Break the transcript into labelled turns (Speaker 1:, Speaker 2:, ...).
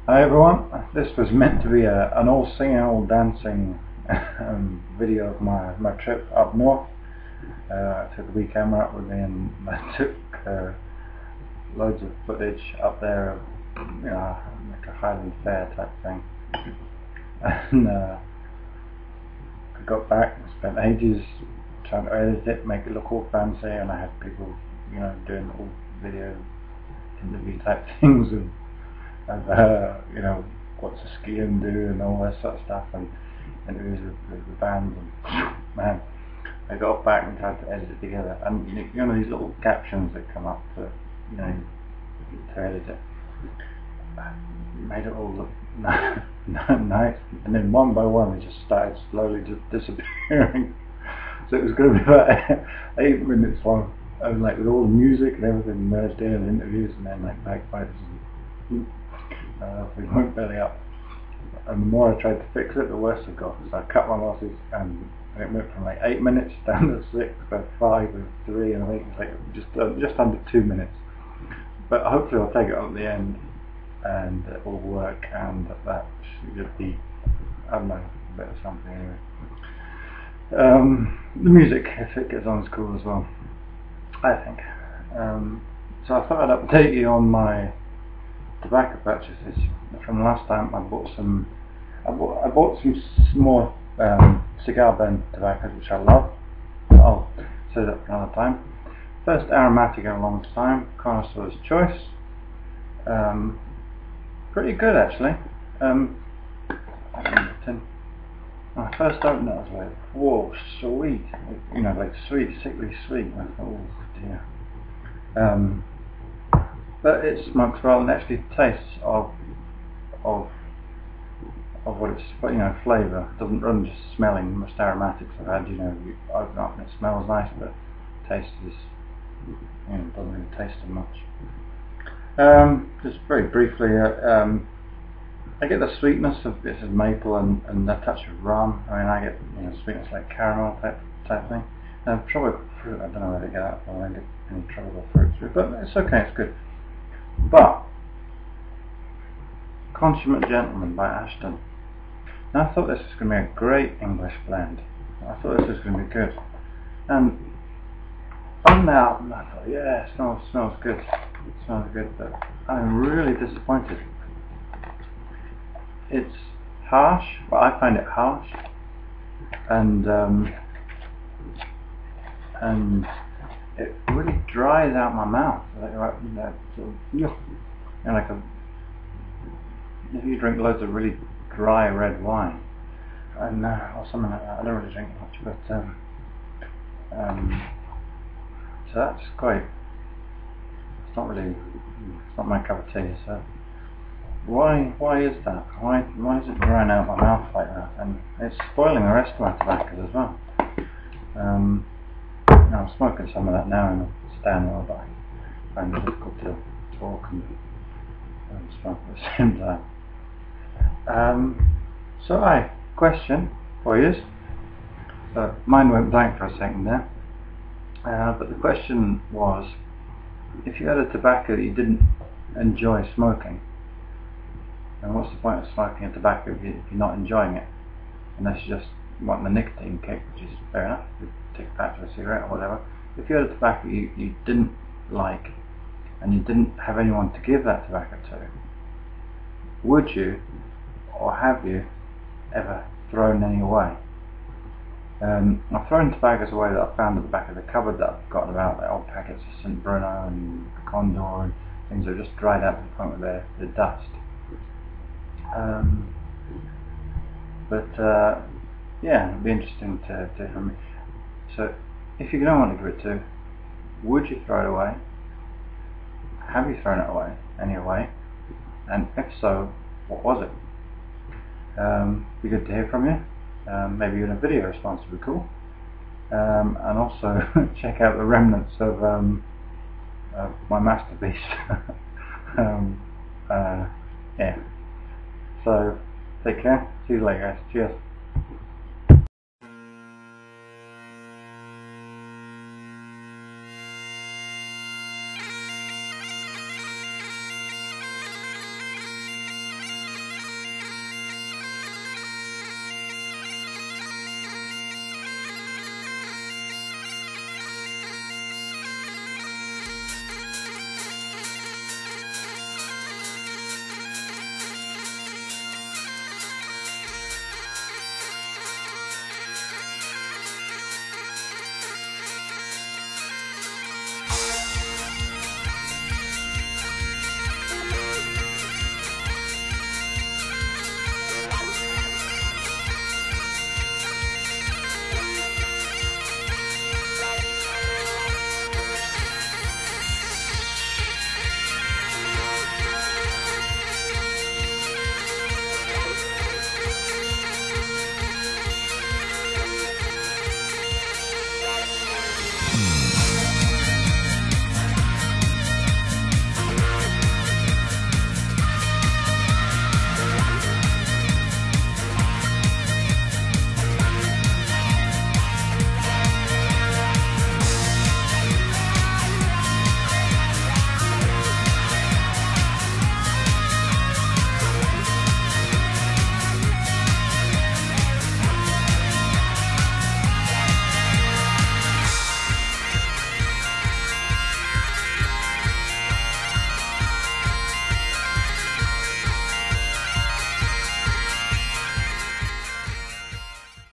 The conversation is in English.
Speaker 1: Hi everyone, this was meant to be an all singing, all dancing video of my trip up north. I took the wee camera up with me and I took loads of footage up there of, like a Highland Fair type thing. And I got back and spent ages trying to edit it, make it look all fancy, and I had people, doing all video interview type things of what's a skiing do and all that sort of stuff, and interviews with the bands, and man, I got back and tried to edit it together, and these little captions that come up to edit it, made it all look nice, and then one by one it just started slowly just disappearing. So it was going to be about 8 minutes long, and like with all the music and everything merged in, and interviews, and then like bagpipes and we went belly up. And the more I tried to fix it, the worse it got. So I cut my losses, and it went from like 8 minutes down to 6, then 5, and 3, and I think it's like just under 2 minutes. But hopefully I'll take it on at the end, and it will work, and that should be, I don't know, a bit of something anyway. The music, if it gets on, is cool as well, I think. So I thought I'd update you on my tobacco purchases from the last time. I bought some more cigar blend tobaccos, which I love. I'll say that for another time. First aromatic in a long time, Connoisseur's Choice. Pretty good actually. When I first opened it, I was like, whoa, sweet, like sweet, sickly sweet. I thought, oh dear. But it smokes well and actually tastes of what it's, flavour. It doesn't run just smelling. Most aromatics I've had, you open up and it smells nice, but taste is, doesn't really taste as much. Just very briefly, I get the sweetness of this is maple and a touch of rum. I mean, I get sweetness like caramel type thing. Tropical fruit, I don't know where to get that from. I don't get any tropical fruit through, but it's okay, it's good. But Consummate Gentleman by Ashton. Now I thought this was going to be a great English blend. I thought this was going to be good, and on the album I thought, yeah, it smells good. It smells good, but I'm really disappointed. It's harsh. Well, I find it harsh, and it really dries out my mouth. Like if you drink loads of really dry red wine, and or something like that. I don't really drink much, but so that's quite. It's not my cup of tea. So why is that? Why is it drying out my mouth like that? And it's spoiling the rest of my tobaccos as well. I'm smoking some of that now in a stand while, but I find it difficult to talk and smoke at the same time. So question for you. So mine went blank for a second there. But the question was, if you had a tobacco that you didn't enjoy smoking, and what's the point of smoking a tobacco if you're not enjoying it? Unless you just want the nicotine kick, which is fair enough. You take a patch of a cigarette or whatever. If you had a tobacco you didn't like, and you didn't have anyone to give that tobacco to, would you, or have you, ever thrown any away? I've thrown tobaccos away that I found at the back of the cupboard that I've forgotten about, like old packets of St. Bruno and Condor and things that are just dried out to the point where they're dust. Yeah, it'd be interesting to hear from me. So, if you don't want to give it to, would you throw it away? Have you thrown it away, any away? And if so, what was it? Be good to hear from you. Maybe even a video response would be cool. And also check out the remnants of my masterpiece. Yeah. So take care. See you later, guys. Cheers.